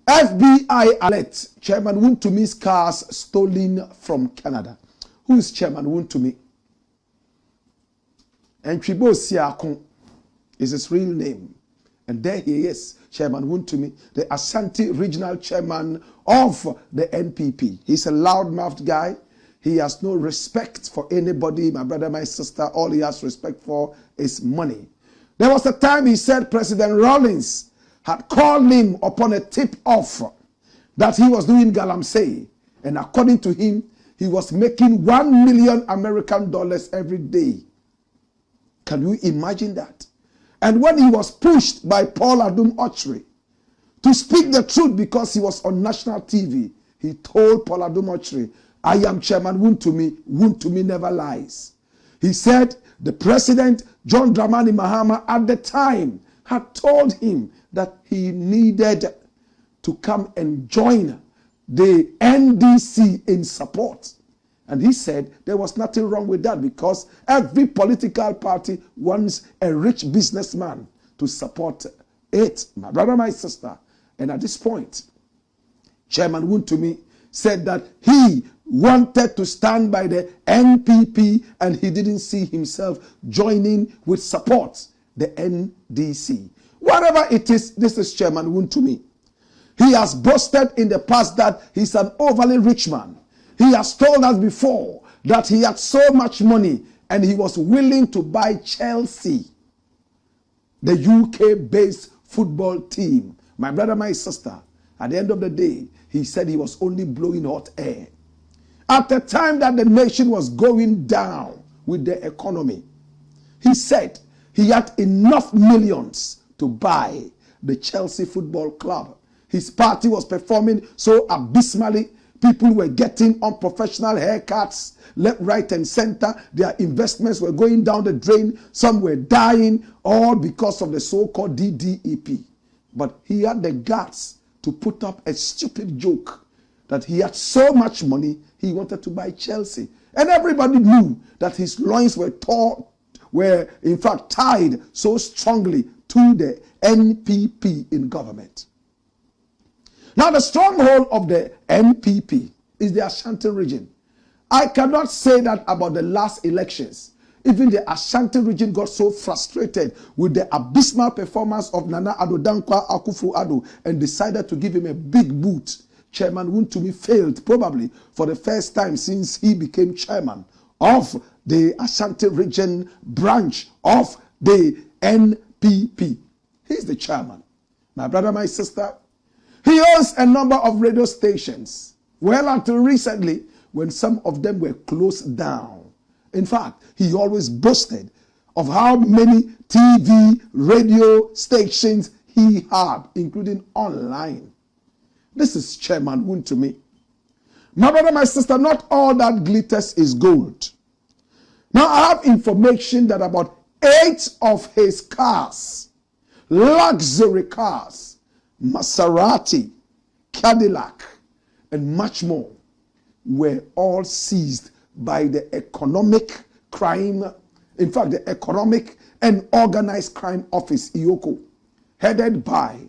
FBI alert, Chairman Wontumi's cars stolen from Canada. Who is Chairman Wontumi? And Chibo Siakon is his real name. And there he is, Chairman Wontumi, the Ashanti Regional Chairman of the NPP. He's a loud-mouthed guy. He has no respect for anybody, my brother, my sister. All he has respect for is money. There was a time he said President Rawlings had called him upon a tip-off that he was doing galamsey. And according to him, he was making $1 million American dollars every day. Can you imagine that? And when he was pushed by Paul Adum Ochre to speak the truth because he was on national TV, he told Paul Adum Ochre, I am Chairman Wontumi. Wontumi never lies. He said the president, John Dramani Mahama, at the time had told him that he needed to come and join the NDC in support. And he said there was nothing wrong with that because every political party wants a rich businessman to support it. My brother, my sister. And at this point, Chairman Wontumi said that he wanted to stand by the NPP and he didn't see himself joining with support the NDC. Whatever it is, this is Chairman Wontumi. He has boasted in the past that he's an overly rich man. He has told us before that he had so much money and he was willing to buy Chelsea, the UK-based football team. My brother, my sister, at the end of the day, he said he was only blowing hot air. At the time that the nation was going down with the economy, he said he had enough millions to buy the Chelsea Football Club. His party was performing so abysmally. People were getting unprofessional haircuts, left, right, and center. Their investments were going down the drain. Some were dying, all because of the so-called DDEP. But he had the guts to put up a stupid joke that he had so much money, he wanted to buy Chelsea. And everybody knew that his loins were in fact tied so strongly to the NPP in government. Now, the stronghold of the NPP is the Ashanti region. I cannot say that about the last elections. Even the Ashanti region got so frustrated with the abysmal performance of Nana Addo Dankwa Akufo-Addo and decided to give him a big boot. Chairman Wontumi failed probably for the first time since he became chairman of the Ashanti region branch of the NPP. He's the chairman. My brother, my sister, he owns a number of radio stations. Well, until recently, when some of them were closed down. In fact, he always boasted of how many TV, radio stations he had, including online. This is Chairman Wontumi. My brother, my sister, not all that glitters is gold. Now, I have information that about 8 of his cars, luxury cars, Maserati, Cadillac, and much more, were all seized by the economic crime, in fact, the Economic and Organized Crime Office, EOCO, headed by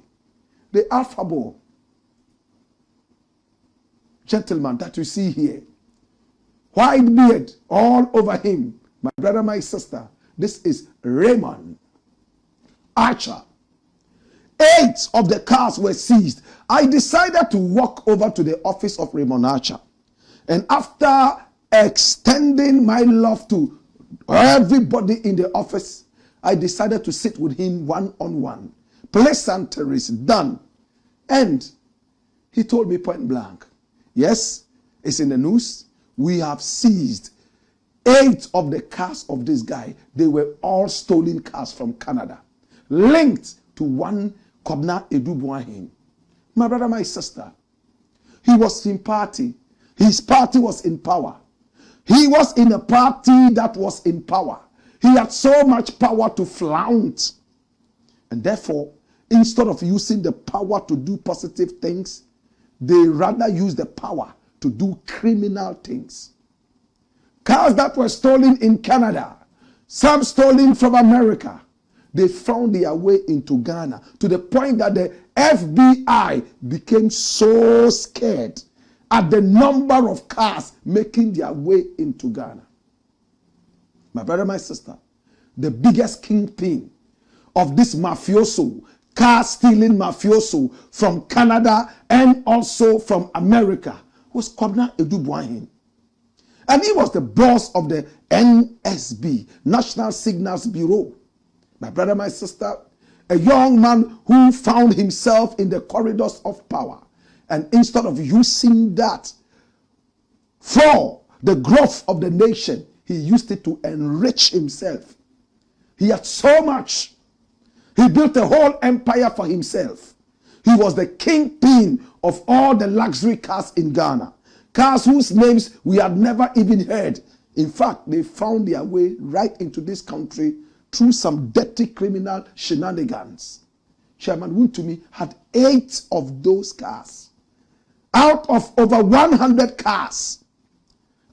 the Alphabo gentleman that you see here. White beard all over him. My brother, my sister, this is Raymond Archer. 8 of the cars were seized. I decided to walk over to the office of Raymond Archer. And after extending my love to everybody in the office, I decided to sit with him one-on-one. Pleasantries done. And he told me point blank, yes, it's in the news. We have seized 8 of the cars of this guy. They were all stolen cars from Canada, linked to one Kobna Edubuahin. My brother, my sister, he was in party. His party was in power. He was in a party that was in power. He had so much power to flaunt. And therefore, instead of using the power to do positive things, they rather use the power to do criminal things. Cars that were stolen in Canada, some stolen from America, they found their way into Ghana to the point that the FBI became so scared at the number of cars making their way into Ghana. My brother, my sister, the biggest kingpin of this mafioso, car stealing mafioso from Canada and also from America was Kwabena Edubuahin. And he was the boss of the NSB, National Signals Bureau. My brother, my sister, a young man who found himself in the corridors of power. And instead of using that for the growth of the nation, he used it to enrich himself. He had so much. He built a whole empire for himself. He was the kingpin of all the luxury cars in Ghana. Cars whose names we had never even heard. In fact, they found their way right into this country through some dirty criminal shenanigans. Chairman Wontumi had 8 of those cars. Out of over 100 cars,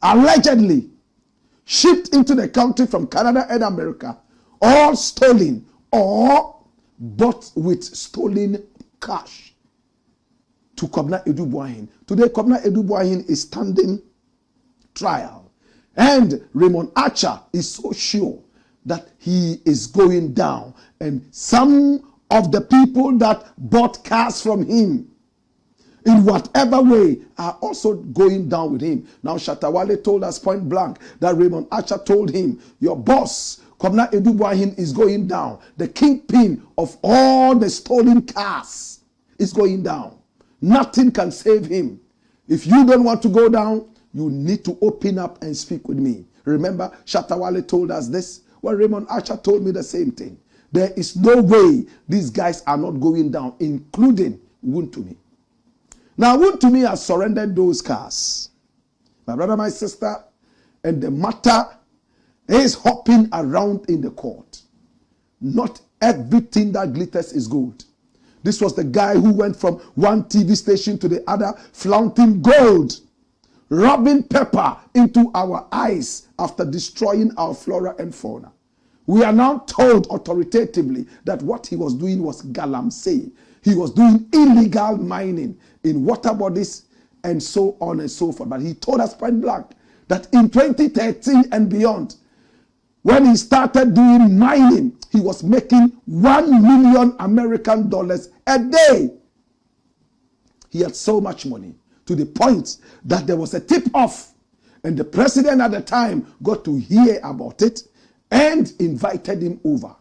allegedly shipped into the country from Canada and America, all stolen or bought with stolen cash to Kwabena Edubuahin. Today, Kwabena Edubuahin is standing trial. And Raymond Archer is so sure that he is going down. And some of the people that bought cars from him, in whatever way, are also going down with him. Now, Shatawale told us point blank that Raymond Archer told him, your boss, Kwabena Edubuahin, is going down. The kingpin of all the stolen cars is going down. Nothing can save him. If you don't want to go down, you need to open up and speak with me. Remember, Shatawale told us this. Well, Raymond Archer told me the same thing. There is no way these guys are not going down, including Wontumi. Now, Wontumi has surrendered those cars. My brother, my sister, and the matter is hopping around in the court. Not everything that glitters is gold. This was the guy who went from one TV station to the other, flaunting gold, rubbing pepper into our eyes after destroying our flora and fauna. We are now told authoritatively that what he was doing was galamsey. He was doing illegal mining in water bodies and so on and so forth. But he told us point blank that in 2013 and beyond, when he started doing mining, he was making $1 million American dollars a day. He had so much money to the point that there was a tip-off, and the president at the time got to hear about it and invited him over.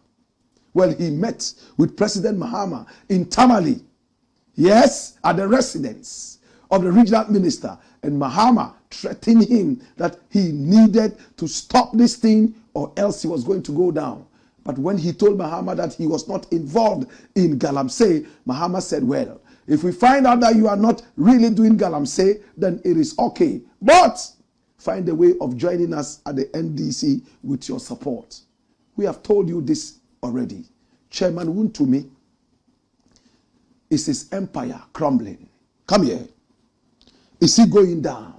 Well, he met with President Mahama in Tamale, yes, at the residence of the regional minister, and Mahama threatened him that he needed to stop this thing or else he was going to go down. But when he told Mahama that he was not involved in galamsey, Mahama said, well, if we find out that you are not really doing galamsey, then it is okay. But find a way of joining us at the NDC with your support. We have told you this already. Chairman Wontumi, is his empire crumbling? Come here. Is he going down?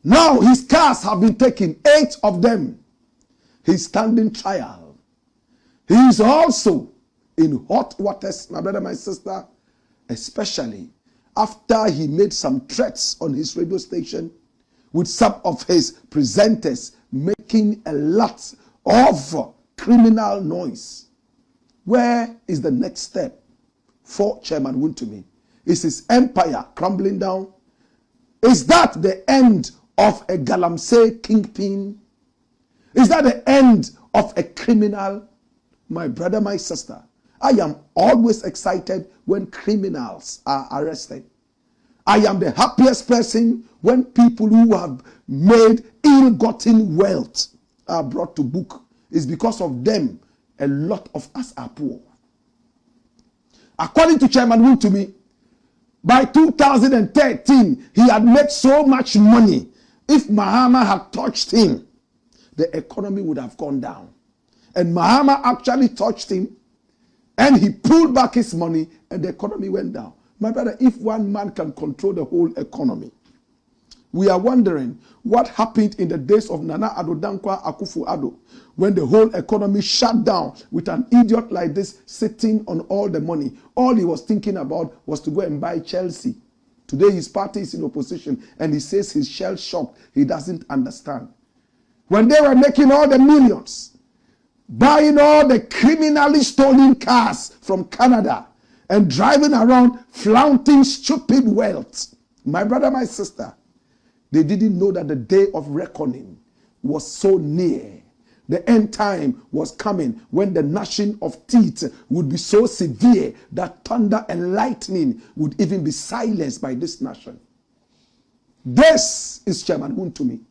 Now his cars have been taken, 8 of them. He's standing trial. He is also in hot waters, my brother, my sister, especially after he made some threats on his radio station with some of his presenters making a lot of criminal noise. Where is the next step for Chairman Wontumi? Is his empire crumbling down? Is that the end of a galamsey kingpin? Is that the end of a criminal? My brother, my sister, I am always excited when criminals are arrested. I am the happiest person when people who have made ill-gotten wealth are brought to book. It's because of them a lot of us are poor. According to Chairman Wontumi, by 2013, he had made so much money. If Mahama had touched him, the economy would have gone down. And Mahama actually touched him, and he pulled back his money, and the economy went down. My brother, if one man can control the whole economy, We are wondering what happened in the days of Nana Addo Dankwa Akufo-Addo when the whole economy shut down with an idiot like this sitting on all the money. All he was thinking about was to go and buy Chelsea. Today his party is in opposition and he says he's shell-shocked. He doesn't understand. When they were making all the millions, buying all the criminally stolen cars from Canada and driving around flaunting stupid wealth, my brother, my sister, they didn't know that the day of reckoning was so near. The end time was coming when the gnashing of teeth would be so severe that thunder and lightning would even be silenced by this nation. This is Chairman Wontumi.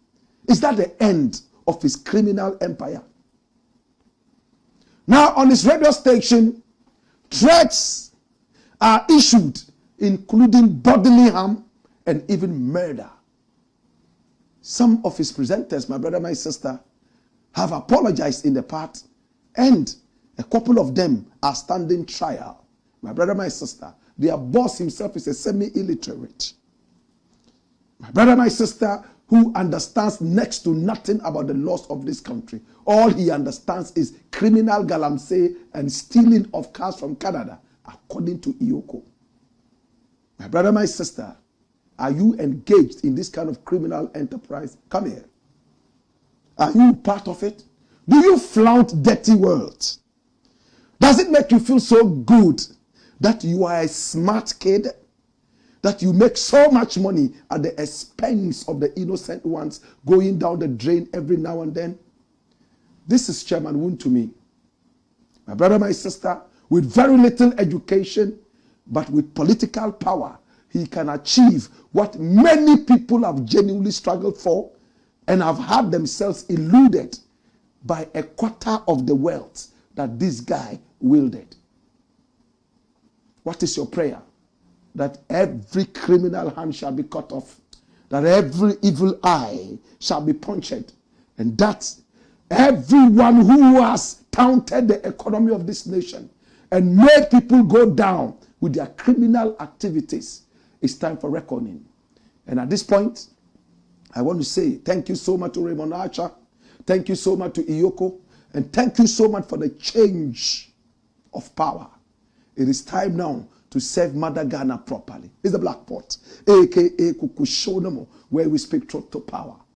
Is that the end of his criminal empire? Now on his radio station, threats are issued, including bodily harm and even murder. Some of his presenters, my brother, my sister, have apologized in the past, and a couple of them are standing trial. My brother, my sister, their boss himself is a semi-illiterate. My brother, my sister, who understands next to nothing about the laws of this country. All he understands is criminal galamsey and stealing of cars from Canada, according to Iyoko. My brother, my sister, are you engaged in this kind of criminal enterprise? Come here. Are you part of it? Do you flaunt dirty words? Does it make you feel so good that you are a smart kid? That you make so much money at the expense of the innocent ones going down the drain every now and then? This is Chairman Wontumi. My brother, my sister, with very little education, but with political power, he can achieve what many people have genuinely struggled for and have had themselves eluded by a quarter of the wealth that this guy wielded. What is your prayer? That every criminal hand shall be cut off, that every evil eye shall be punctured, and that everyone who has taunted the economy of this nation and made people go down with their criminal activities, it's time for reckoning. And at this point, I want to say thank you so much to Raymond Archer, thank you so much to Iyoko, and thank you so much for the change of power. It is time now to serve Mother Ghana properly. It's the Black Pot, a.k.a. Kukushonomo, where we speak truth to power.